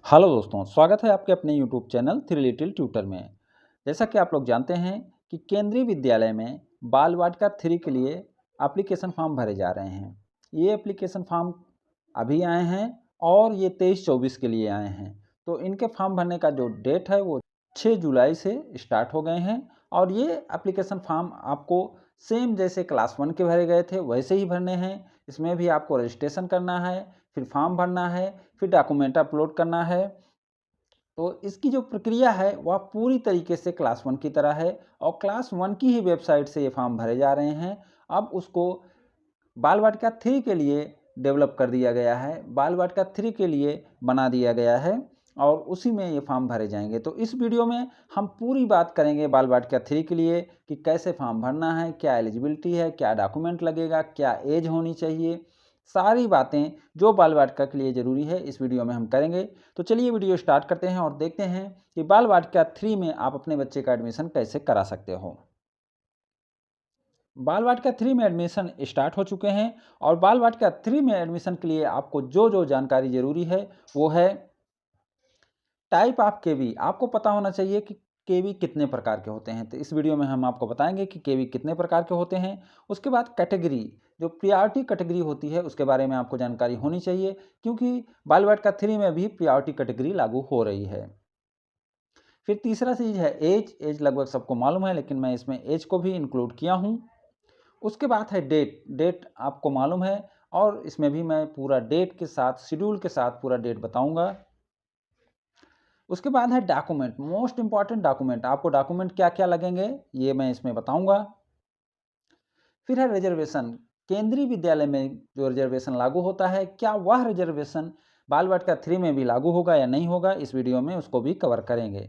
Hello दोस्तों, स्वागत है आपके अपने YouTube channel three little tutor में। जैसा कि आप लोग जानते हैं कि केंद्रीय विद्यालय में बाल वाटिका 3 के लिए एप्लीकेशन फॉर्म भरे जा रहे हैं। ये एप्लीकेशन फॉर्म अभी आए हैं और ये 23-24 के लिए आए हैं। तो इनके फॉर्म भरने का जो डेट है वो 6 जुलाई से स्टार्ट हो गए हैं और ये एप्लीकेशन फॉर्म आपको सेम जैसे क्लास 1 के भरे गए थे वैसे ही भरने हैं। इसमें भी आपको रजिस्ट्रेशन करना है, फिर फॉर्म भरना है, फिर डॉक्यूमेंट अपलोड करना है। तो इसकी जो प्रक्रिया है वह पूरी तरीके से क्लास 1 की तरह है और क्लास 1 की ही वेबसाइट से ये फॉर्म भरे जा रहे हैं। अब उसको बाल वाटिका 3 के लिए डेवलप कर दिया गया है, बाल वाटिका 3 के लिए बना दिया गया है और उसी में ये फॉर्म भरे जाएंगे। तो इस वीडियो में हम पूरी बात करेंगे बाल वाटिका 3 के लिए कि कैसे फॉर्म भरना है, क्या एलिजिबिलिटी है, क्या डॉक्यूमेंट लगेगा, क्या एज होनी चाहिए, सारी बातें जो बाल वाटिका के लिए ज़रूरी है इस वीडियो में हम करेंगे। तो चलिए वीडियो स्टार्ट करते हैं और देखते हैं कि बाल वाटिका 3 में आप अपने बच्चे का एडमिशन कैसे करा सकते हो। बाल वाटिका 3 में एडमिशन स्टार्ट हो चुके हैं और बाल वाटिका 3 में एडमिशन के लिए आपको जो जो जानकारी ज़रूरी है वो है टाइप ऑफ केवी। आपको पता होना चाहिए कि केवी कितने प्रकार के होते हैं। तो इस वीडियो में हम आपको बताएंगे कि केवी कितने प्रकार के होते हैं। उसके बाद कैटेगरी, जो प्रियोरिटी कैटेगरी होती है उसके बारे में आपको जानकारी होनी चाहिए क्योंकि बाल वाटिका 3 में भी प्रियोरिटी कैटेगरी लागू हो रही है। फिर तीसरा चीज़ है एज लगभग सबको मालूम है लेकिन मैं इसमें एज को भी इंक्लूड किया हूँ। उसके बाद है डेट आपको मालूम है और इसमें भी मैं पूरा डेट के साथ, शेड्यूल के साथ पूरा डेट बताऊंगा। उसके बाद है डॉक्यूमेंट, मोस्ट इंपॉर्टेंट डॉक्यूमेंट। आपको डॉक्यूमेंट क्या क्या लगेंगे ये मैं इसमें बताऊंगा। फिर है रिजर्वेशन, केंद्रीय विद्यालय में जो रिजर्वेशन लागू होता है क्या वह रिजर्वेशन बाल वाटिका 3 में भी लागू होगा या नहीं होगा, इस वीडियो में उसको भी कवर करेंगे।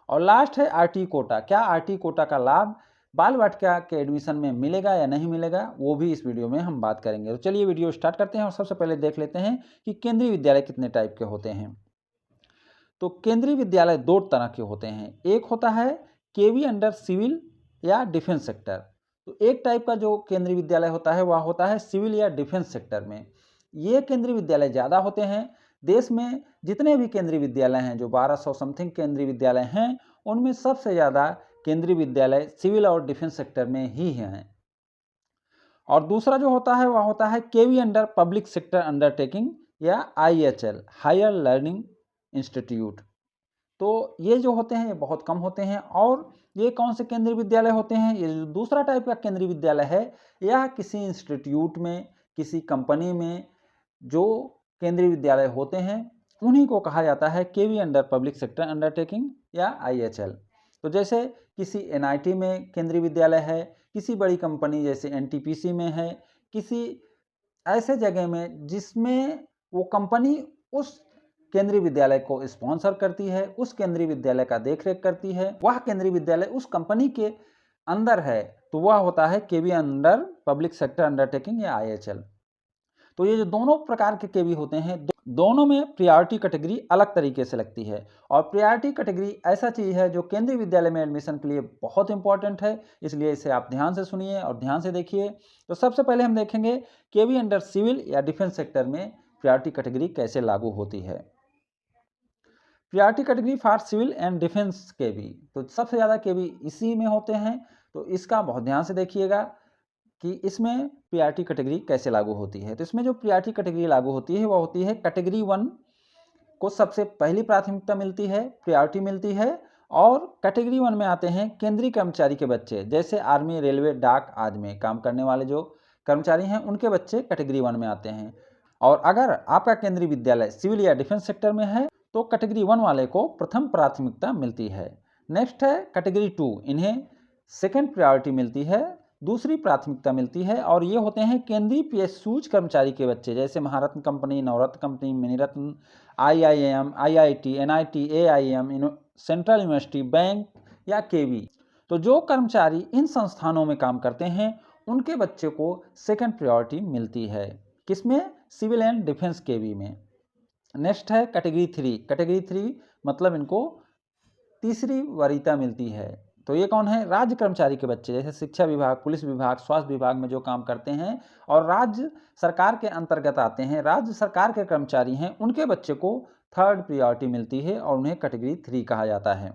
और लास्ट है आरटी कोटा, क्या आरटी कोटा का लाभ बाल वाटिका के एडमिशन में मिलेगा या नहीं मिलेगा, वो भी इस वीडियो में हम बात करेंगे। तो चलिए वीडियो स्टार्ट करते हैं और सबसे पहले देख लेते हैं कि केंद्रीय विद्यालय कितने टाइप के होते हैं। तो केंद्रीय विद्यालय दो तरह के होते हैं, एक होता है केवी अंडर सिविल या डिफेंस सेक्टर। तो एक टाइप का जो केंद्रीय विद्यालय होता है वह होता है सिविल या डिफेंस सेक्टर में। ये केंद्रीय विद्यालय ज़्यादा होते हैं। देश में जितने भी केंद्रीय विद्यालय हैं, जो 1200 समथिंग केंद्रीय विद्यालय हैं, उनमें सबसे ज़्यादा केंद्रीय विद्यालय सिविल और डिफेंस सेक्टर में ही हैं। और दूसरा जो होता है वह होता है केवी अंडर पब्लिक सेक्टर अंडरटेकिंग या आईएचएल, हायर लर्निंग इंस्टीट्यूट। तो ये जो होते हैं ये बहुत कम होते हैं। और ये कौन से केंद्रीय विद्यालय होते हैं, ये जो दूसरा टाइप का केंद्रीय विद्यालय है यह किसी इंस्टीट्यूट में, किसी कंपनी में जो केंद्रीय विद्यालय होते हैं उन्हीं को कहा जाता है केवी अंडर पब्लिक सेक्टर अंडरटेकिंग या आईएचएल। तो जैसे किसी एनआईटी में केंद्रीय विद्यालय है, किसी बड़ी कंपनी जैसे एनटीपीसी में है, किसी ऐसे जगह में जिसमें वो कंपनी उस केंद्रीय विद्यालय को स्पॉन्सर करती है, उस केंद्रीय विद्यालय का देखरेख करती है, वह केंद्रीय विद्यालय उस कंपनी के अंदर है, तो वह होता है केवी अंडर पब्लिक सेक्टर अंडरटेकिंग या आईएचएल। तो ये जो दोनों प्रकार के केवी होते हैं दोनों में प्रियोरिटी कैटेगरी अलग तरीके से लगती है। और प्रियोरिटी कैटेगरी ऐसा चीज़ है जो केंद्रीय विद्यालय में एडमिशन के लिए बहुत इंपॉर्टेंट है, इसलिए इसे आप ध्यान से सुनिए और ध्यान से देखिए। तो सबसे पहले हम देखेंगे केवी अंडर सिविल या डिफेंस सेक्टर में प्रियोरिटी कैटेगरी कैसे लागू होती है। Priority category for civil and defence KV, तो सबसे ज़्यादा केवी इसी में होते हैं। तो इसका बहुत ध्यान से देखिएगा कि इसमें प्रियोरिटी कैटेगरी कैसे लागू होती है। तो इसमें जो प्रियोरिटी कैटेगरी लागू होती है वह होती है कैटेगरी 1 को सबसे पहली प्राथमिकता मिलती है, प्रियोरिटी मिलती है। और कैटेगरी 1 में आते हैं केंद्रीय कर्मचारी के बच्चे, जैसे आर्मी, रेलवे, डाक आदि में काम करने वाले जो कर्मचारी हैं उनके बच्चे कैटेगरी 1 में आते हैं। और अगर आपका केंद्रीय विद्यालय सिविल या डिफेंस सेक्टर में है तो कैटेगरी 1 वाले को प्रथम प्राथमिकता मिलती है। नेक्स्ट है कैटेगरी 2, इन्हें सेकेंड प्रायोरिटी मिलती है, दूसरी प्राथमिकता मिलती है। और ये होते हैं केंद्रीय पीएसयूज कर्मचारी के बच्चे, जैसे Maharatna company, Navratna company, Miniratna, IIM, IIT, NIT, AIM, central university, bank या केवी। तो जो कर्मचारी इन संस्थानों में काम करते हैं उनके बच्चे को सेकंड प्रायोरिटी मिलती है, किसमें, सिविल एंड डिफेंस केवी में। नेक्स्ट है कैटेगरी 3, कैटेगरी 3 मतलब इनको तीसरी वरीयता मिलती है। तो ये कौन है, राज्य कर्मचारी के बच्चे, जैसे शिक्षा विभाग, पुलिस विभाग, स्वास्थ्य विभाग में जो काम करते हैं और राज्य सरकार के अंतर्गत आते हैं, राज्य सरकार के कर्मचारी हैं, उनके बच्चे को थर्ड प्रायोरिटी मिलती है और उन्हें कैटेगरी 3 कहा जाता है।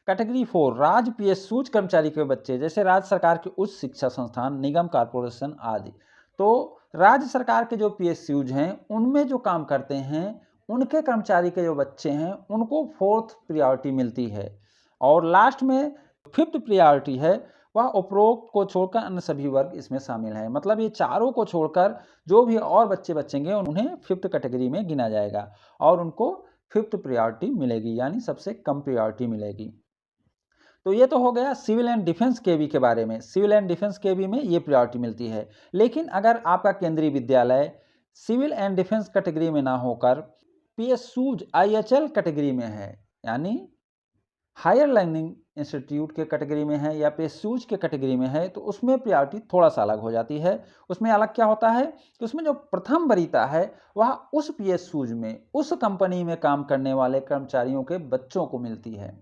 कैटेगरी 4 राज्य पीएसयू कर्मचारी के बच्चे, जैसे राज्य सरकार के उच्च शिक्षा संस्थान, निगम, कॉरपोरेशन आदि। तो राज्य सरकार के जो पीएसयूज हैं उनमें जो काम करते हैं उनके कर्मचारी के जो बच्चे हैं उनको 4th प्रायोरिटी मिलती है। और लास्ट में 5th प्रायोरिटी है, वह उपरोक्त को छोड़कर अन्य सभी वर्ग इसमें शामिल हैं। मतलब ये चारों को छोड़कर जो भी और बच्चे बचेंगे उन्हें 5th कैटेगरी में गिना जाएगा और उनको 5th प्रायोरिटी मिलेगी, यानी सबसे कम प्रायोरिटी मिलेगी। तो ये तो हो गया सिविल एंड डिफेंस केवी के बारे में। सिविल एंड डिफेंस केवी में ये प्रायोरिटी मिलती है। लेकिन अगर आपका केंद्रीय विद्यालय सिविल एंड डिफेंस कैटेगरी में ना होकर पीएसयूज आईएचएल कैटेगरी में है, यानी हायर लर्निंग इंस्टीट्यूट के कैटेगरी में है या पीएसयूज के कैटेगरी में है, तो उसमें प्रायोरिटी थोड़ा सा अलग हो जाती है। उसमें अलग क्या होता है कि उसमें जो प्रथम वरीयता है वह उस पीएसयूज में, उस कंपनी में काम करने वाले कर्मचारियों के बच्चों को मिलती है।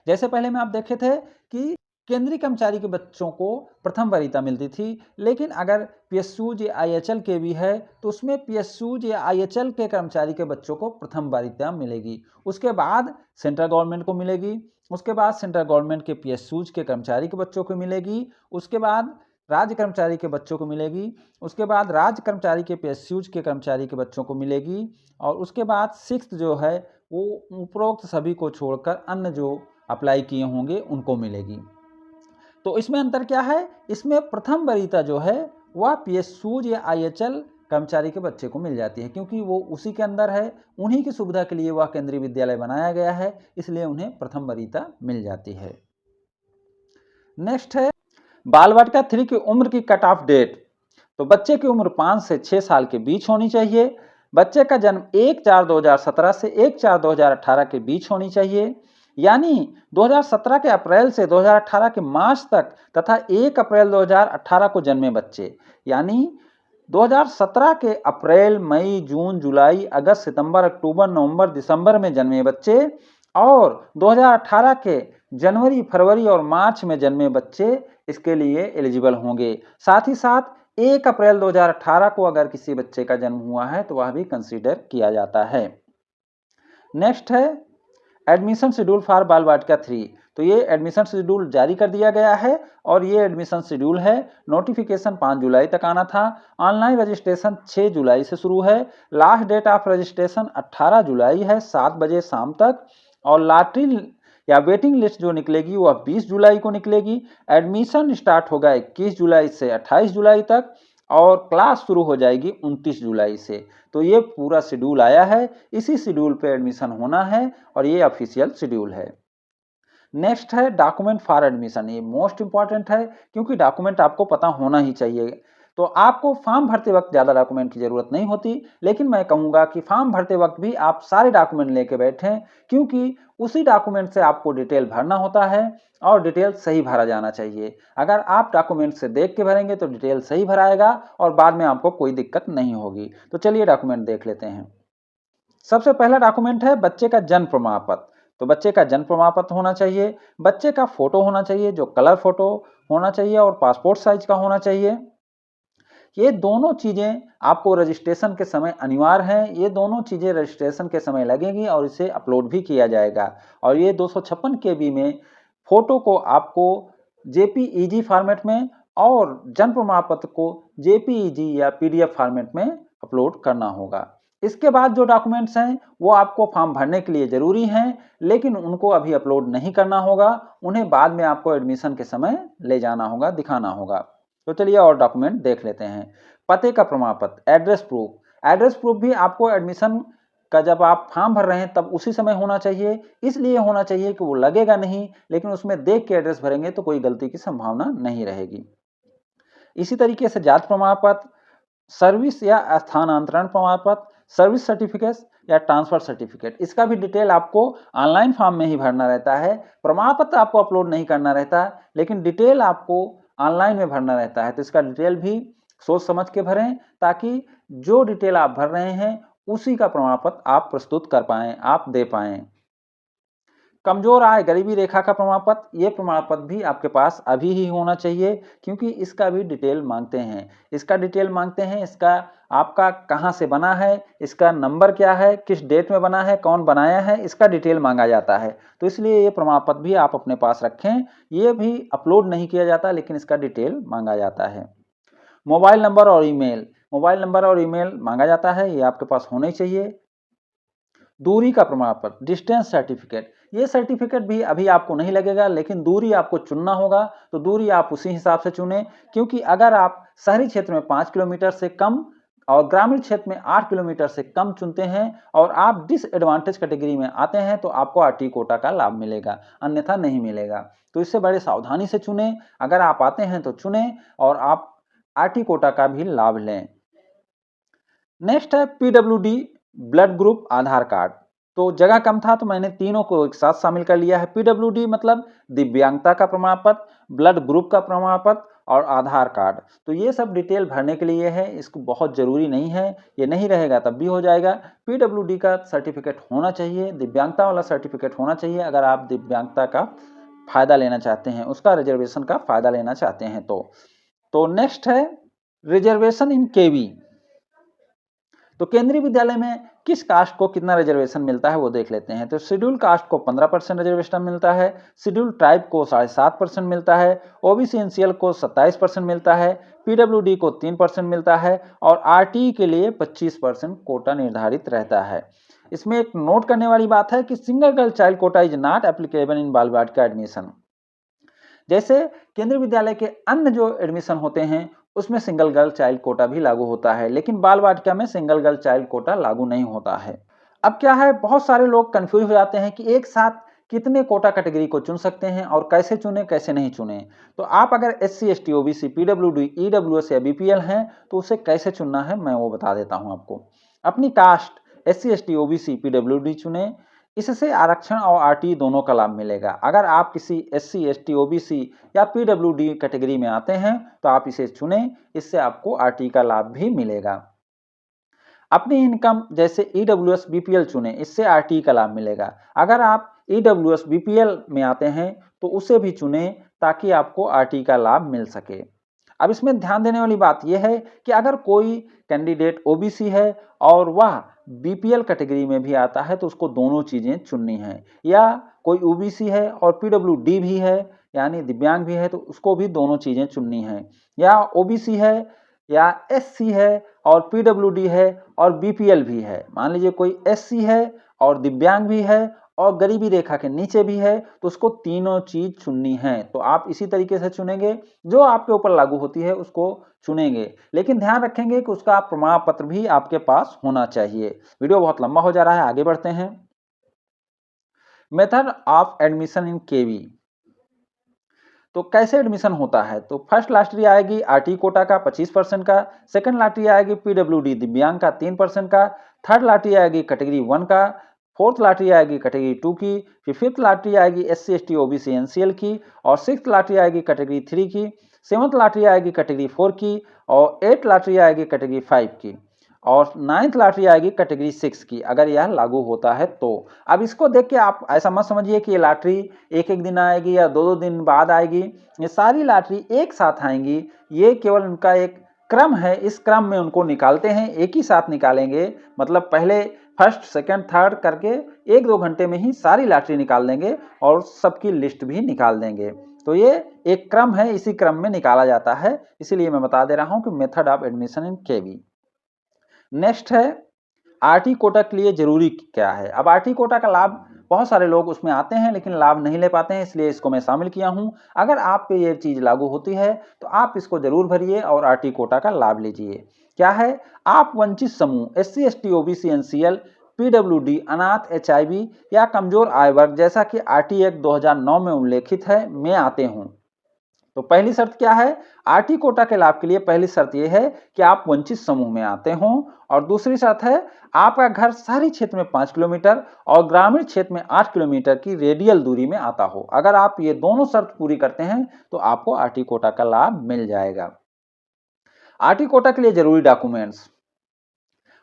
जैसे पहले में आप देखे थे कि केंद्रीय कर्मचारी के बच्चों को प्रथम वरीयता मिलती थी, लेकिन अगर पीएसयूज या आईएचएल के भी है तो उसमें पीएसयूज या आईएचएल के कर्मचारी के बच्चों को प्रथम वरीयता मिलेगी। उसके बाद सेंट्रल गवर्नमेंट को मिलेगी, उसके बाद सेंट्रल गवर्नमेंट के पीएसयूज के कर्मचारी के बच्चों को मिलेगी, उसके बाद राज्य कर्मचारी के बच्चों को मिलेगी, उसके बाद राज्य कर्मचारी के पीएसयूज के कर्मचारी के बच्चों को मिलेगी, और उसके बाद 6th जो है वो उपरोक्त सभी को छोड़कर अन्य जो अप्लाई किए होंगे उनको मिलेगी। तो इसमें अंतर क्या है, इसमें प्रथम वरीयता जो है वह पीएसयूज या आईएचएल कर्मचारी के बच्चे को मिल जाती है, क्योंकि वो उसी के अंदर है, उन्हीं की सुविधा के लिए वह केंद्रीय विद्यालय बनाया गया है, इसलिए उन्हें प्रथम वरीयता मिल जाती है। नेक्स्ट है बाल वाटिका 3 की उम्र की कट ऑफ डेट। तो बच्चे की उम्र 5 से 6 साल के बीच होनी चाहिए। बच्चे का जन्म 1/4/2017 से 1/4/2018 के बीच होनी चाहिए, यानी 2017 के अप्रैल से 2018 के मार्च तक तथा 1 अप्रैल 2018 को जन्मे बच्चे, यानी 2017 के अप्रैल, मई, जून, जुलाई, अगस्त, सितंबर, अक्टूबर, नवंबर, दिसंबर में जन्मे बच्चे और 2018 के जनवरी, फरवरी और मार्च में जन्मे बच्चे इसके लिए एलिजिबल होंगे। साथ ही साथ 1 अप्रैल 2018 को अगर किसी बच्चे का जन्म हुआ है तो वह भी कंसीडर किया जाता है। नेक्स्ट है एडमिशन शेड्यूल फॉर बाल वाटिका 3। तो ये एडमिशन शेड्यूल जारी कर दिया गया है और ये एडमिशन शेड्यूल है। नोटिफिकेशन 5 जुलाई तक आना था। ऑनलाइन रजिस्ट्रेशन 6 जुलाई से शुरू है। लास्ट डेट ऑफ रजिस्ट्रेशन 18 जुलाई है 7 बजे शाम तक, और लॉटरी या वेटिंग लिस्ट जो निकलेगी वह 20 जुलाई को निकलेगी। एडमिशन स्टार्ट होगा 21 जुलाई से 28 जुलाई तक और क्लास शुरू हो जाएगी 29 जुलाई से। तो ये पूरा शेड्यूल आया है, इसी शेड्यूल पे एडमिशन होना है और ये ऑफिशियल शेड्यूल है। नेक्स्ट है डॉक्यूमेंट फॉर एडमिशन। ये मोस्ट इंपॉर्टेंट है क्योंकि डॉक्यूमेंट आपको पता होना ही चाहिए। तो आपको फॉर्म भरते वक्त ज़्यादा डॉक्यूमेंट की ज़रूरत नहीं होती, लेकिन मैं कहूँगा कि फॉर्म भरते वक्त भी आप सारे डॉक्यूमेंट लेके बैठें, क्योंकि उसी डॉक्यूमेंट से आपको डिटेल भरना होता है और डिटेल सही भरा जाना चाहिए। अगर आप डॉक्यूमेंट से देख के भरेंगे तो डिटेल सही भराएगा और बाद में आपको कोई दिक्कत नहीं होगी। तो चलिए डॉक्यूमेंट देख लेते हैं। सबसे पहला डॉक्यूमेंट है बच्चे का जन्म प्रमाण पत्र। तो बच्चे का जन्म प्रमाण पत्र होना चाहिए, बच्चे का फोटो होना चाहिए जो कलर फोटो होना चाहिए और पासपोर्ट साइज का होना चाहिए। ये दोनों चीजें आपको रजिस्ट्रेशन के समय अनिवार्य हैं। ये दोनों चीजें रजिस्ट्रेशन के समय लगेंगी और इसे अपलोड भी किया जाएगा। और ये 256 KB में फोटो को आपको JPEG फॉर्मेट में और जन्म प्रमाण पत्र को JPEG या PDF फॉर्मेट में अपलोड करना होगा। इसके बाद जो डॉक्यूमेंट्स हैं वो आपको फॉर्म भरने के लिए जरूरी हैं, लेकिन उनको अभी अपलोड नहीं करना होगा, उन्हें बाद में आपको एडमिशन के समय ले जाना होगा, दिखाना होगा। तो चलिए और डॉक्यूमेंट देख लेते हैं। पते का प्रमाण पत्र, एड्रेस प्रूफ। एड्रेस प्रूफ भी आपको एडमिशन का जब आप फॉर्म भर रहे हैं तब उसी समय होना चाहिए। इसलिए होना चाहिए कि वो लगेगा नहीं, लेकिन उसमें देख के एड्रेस भरेंगे तो कोई गलती की संभावना नहीं रहेगी। इसी तरीके से जाति प्रमाण पत्र, सर्विस या स्थानांतरण प्रमाण पत्र, सर्विस सर्टिफिकेट या ट्रांसफर सर्टिफिकेट, इसका भी डिटेल आपको ऑनलाइन फॉर्म में ही भरना रहता है। प्रमाण पत्र आपको अपलोड नहीं करना रहता, लेकिन डिटेल आपको ऑनलाइन में भरना रहता है। तो इसका डिटेल भी सोच समझ के भरें, ताकि जो डिटेल आप भर रहे हैं उसी का प्रमाण पत्र आप प्रस्तुत कर पाएं, आप दे पाएं। कमजोर आय, गरीबी रेखा का प्रमाण पत्र, ये प्रमाण पत्र भी आपके पास अभी ही होना चाहिए, क्योंकि इसका भी डिटेल मांगते हैं। इसका डिटेल मांगते हैं, इसका आपका कहाँ से बना है, इसका नंबर क्या है, किस डेट में बना है, कौन बनाया है, इसका डिटेल मांगा जाता है। तो इसलिए ये प्रमाण पत्र भी आप अपने पास रखें। ये भी अपलोड नहीं किया जाता, लेकिन इसका डिटेल मांगा जाता है। मोबाइल नंबर और ईमेल, मोबाइल नंबर और ईमेल मांगा जाता है, ये आपके पास होने चाहिए। दूरी का प्रमाण पत्र, डिस्टेंस सर्टिफिकेट, ये सर्टिफिकेट भी अभी आपको नहीं लगेगा, लेकिन दूरी आपको चुनना होगा। तो दूरी आप उसी हिसाब से चुनें, क्योंकि अगर आप शहरी क्षेत्र में 5 किलोमीटर से कम और ग्रामीण क्षेत्र में 8 किलोमीटर से कम चुनते हैं और आप डिसएडवांटेज कैटेगरी में आते हैं, तो आपको आरटी कोटा का लाभ मिलेगा, अन्यथा नहीं मिलेगा। तो इससे बड़े सावधानी से चुनें। अगर आप आते हैं तो चुनें और आप आरटी कोटा का भी लाभ लें। नेक्स्ट है पीडब्ल्यूडी ब्लड ग्रुप आधार कार्ड। तो जगह कम था तो मैंने तीनों को एक साथ शामिल कर लिया है। पीडब्ल्यूडी मतलब दिव्यांगता का प्रमाण पत्र, ब्लड ग्रुप का प्रमाण पत्र और आधार कार्ड। तो ये सब डिटेल भरने के लिए है, इसको बहुत जरूरी नहीं है, ये नहीं रहेगा तब भी हो जाएगा। पीडब्ल्यूडी का सर्टिफिकेट होना चाहिए, दिव्यांगता वाला सर्टिफिकेट होना चाहिए, अगर आप दिव्यांगता का फायदा लेना चाहते हैं, उसका रिजर्वेशन का फायदा लेना चाहते हैं। तो नेक्स्ट है रिजर्वेशन इन केवी। तो केंद्रीय विद्यालय में किस कास्ट को कितना रिजर्वेशन मिलता है वो देख लेते हैं। तो शेड्यूल कास्ट को 15% रिजर्वेशन मिलता है, शेड्यूल ट्राइब को 7.5% मिलता है, ओबीसी एनसीएल को 27% मिलता है, पीडब्ल्यूडी को 3% मिलता है और आरटी के लिए 25% कोटा निर्धारित रहता है। इसमें एक नोट करने वाली बात है कि single girl child quota is not applicable in बाल वाटिका एडमिशन। जैसे केंद्रीय विद्यालय के अन्य जो एडमिशन होते हैं उसमें सिंगल गर्ल चाइल्ड कोटा भी लागू होता है, लेकिन बाल वाटिका में सिंगल गर्ल चाइल्ड कोटा लागू नहीं होता है। अब क्या है, बहुत सारे लोग कंफ्यूज हो जाते हैं कि एक साथ कितने कोटा कैटेगरी को चुन सकते हैं और कैसे चुने कैसे नहीं चुने। तो आप अगर SC ST OBC PWD EWS या BPL हैं तो उसे कैसे चुनना है मैं वो बता देता हूं आपको। अपनी cast SC ST OBC PWD चुने, इससे आरक्षण और आरटी दोनों का लाभ मिलेगा। अगर आप किसी SC ST OBC या PWD कैटेगरी में आते हैं तो आप इसे चुनें, इससे आपको आरटी का लाभ भी मिलेगा। अपनी इनकम जैसे EWS BPL चुने, इससे आरटी का लाभ मिलेगा। अगर आप EWS BPL में आते हैं तो उसे भी चुने ताकि आपको आरटी का लाभ मिल सके। अब इसमें ध्यान देने वाली बात यह है कि अगर कोई कैंडिडेट ओबीसी है और वह बीपीएल कैटेगरी में भी आता है तो उसको दोनों चीजें चुननी है, या कोई ओबीसी है और पीडब्ल्यूडी भी है यानी दिव्यांग भी है तो उसको भी दोनों चीजें चुननी है, या ओबीसी है या एससी है और पीडब्ल्यूडी है और बीपीएल भी है। मान लीजिए कोई एससी है और दिव्यांग भी है और गरीबी रेखा के नीचे भी है तो उसको तीनों चीज चुननी है। तो आप इसी तरीके से चुनेंगे, जो आपके ऊपर लागू होती है उसको चुनेंगे, लेकिन ध्यान रखेंगे कि उसका प्रमाण पत्र भी आपके पास होना चाहिए। वीडियो बहुत लंबा हो जा रहा है, आगे बढ़ते हैं। मेथड ऑफ एडमिशन इन केवी। तो कैसे एडमिशन होता है, तो फर्स्ट लॉटरी आएगी आरटी कोटा का 25% का, सेकंड लॉटरी आएगी पीडब्ल्यूडी दिव्यांग का 3% का, थर्ड लॉटरी आएगी कैटेगरी 1 का, फोर्थ लॉटरी आएगी कैटेगरी 2 की, फिर फिफ्थ लॉटरी आएगी SC ST OBC NCL की, और सिक्स लॉटरी आएगी कैटेगरी 3 की, सेवंथ लॉटरी आएगी कैटेगरी 4 की, और एट लॉटरी आएगी कैटेगरी 5 की, और नाइन्थ लॉटरी आएगी कैटेगरी 6 की, अगर यह लागू होता है तो। अब इसको देख के आप ऐसा मत समझिए कि ये लॉटरी एक एक दिन आएगी या दो दो दिन बाद आएगी, ये सारी लॉटरी एक साथ आएंगी। ये केवल उनका एक क्रम है, इस क्रम में उनको निकालते हैं, एक ही साथ निकालेंगे, मतलब पहले फर्स्ट सेकंड थर्ड करके एक दो घंटे में ही सारी लॉटरी निकाल देंगे और सबकी लिस्ट भी निकाल देंगे। तो ये एक क्रम है, इसी क्रम में निकाला जाता है, इसीलिए मैं बता दे रहा हूं कि method of admission in KV. Next है आरटी कोटा के लिए जरूरी क्या है। अब आरटी कोटा का लाभ बहुत सारे लोग उसमें आते हैं लेकिन लाभ नहीं ले पाते हैं, इसलिए इसको मैं शामिल किया हूं। अगर आप पे ये चीज लागू होती है तो आप इसको जरूर भरिए और आरटी कोटा का लाभ लीजिए। क्या है, आप वंचित समूह SC ST OBC NCL PWD अनाथ HIV या कमजोर आय वर्ग जैसा कि आरटी एक्ट 2009 में उल्लेखित है में आते हों। तो पहली शर्त क्या है, आरटी कोटा के लाभ के लिए पहली शर्त यह है कि आप वंचित समूह में आते हों, और दूसरी शर्त है आपका घर शहरी क्षेत्र में 5 किलोमीटर और ग्रामीण क्षेत्र में 8 किलोमीटर की रेडियल दूरी में आता हो। अगर आप ये दोनों शर्त पूरी करते हैं तो आपको आरटी कोटा का लाभ मिल जाएगा। आरटी कोटा के लिए जरूरी डॉक्यूमेंट्स,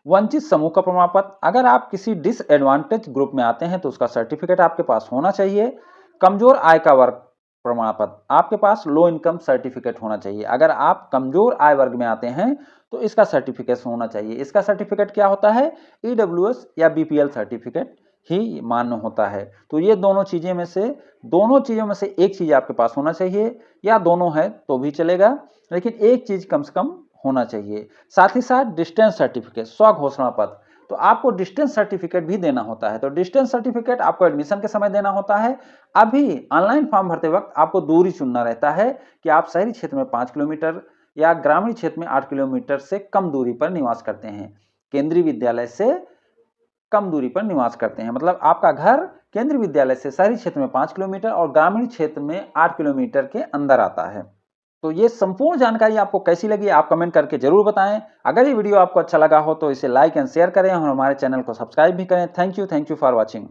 वंचित समूह का प्रमाण पत्र, अगर आप किसी डिसएडवांटेज ग्रुप में आते हैं तो उसका सर्टिफिकेट आपके पास होना चाहिए। कमजोर आय का वर्ग प्रमाण पत्र, आपके पास लो इनकम सर्टिफिकेट होना चाहिए। अगर आप कमजोर आय वर्ग में आते हैं तो इसका सर्टिफिकेट होना चाहिए। इसका सर्टिफिकेट क्या होता है? ईडब्ल्यूएस या बीपीएल सर्टिफिकेट ही मान्य होता है। तो ये दोनों चीजों में से एक चीज आपके पास होना चाहिए, या दोनों है तो भी चलेगा, लेकिन एक चीज कम से कम होना चाहिए। साथ ही साथ डिस्टेंस सर्टिफिकेट, स्व घोषणा पत्र, तो आपको डिस्टेंस सर्टिफिकेट भी देना होता है। तो डिस्टेंस सर्टिफिकेट आपको एडमिशन के समय देना होता है। अभी ऑनलाइन फॉर्म भरते वक्त आपको दूरी चुनना रहता है कि आप शहरी क्षेत्र में 5 किलोमीटर या ग्रामीण क्षेत्र में 8 किलोमीटर से कम दूरी पर निवास करते हैं, केंद्रीय विद्यालय से कम दूरी पर निवास करते हैं। मतलब आपका घर केंद्रीय विद्यालय से शहरी क्षेत्र में 5 किलोमीटर और ग्रामीण क्षेत्र में 8 किलोमीटर के अंदर आता है। तो ये संपूर्ण जानकारी आपको कैसी लगी आप कमेंट करके जरूर बताएं। अगर ये वीडियो आपको अच्छा लगा हो तो इसे लाइक एंड शेयर करें और हमारे चैनल को सब्सक्राइब भी करें। Thank you for watching.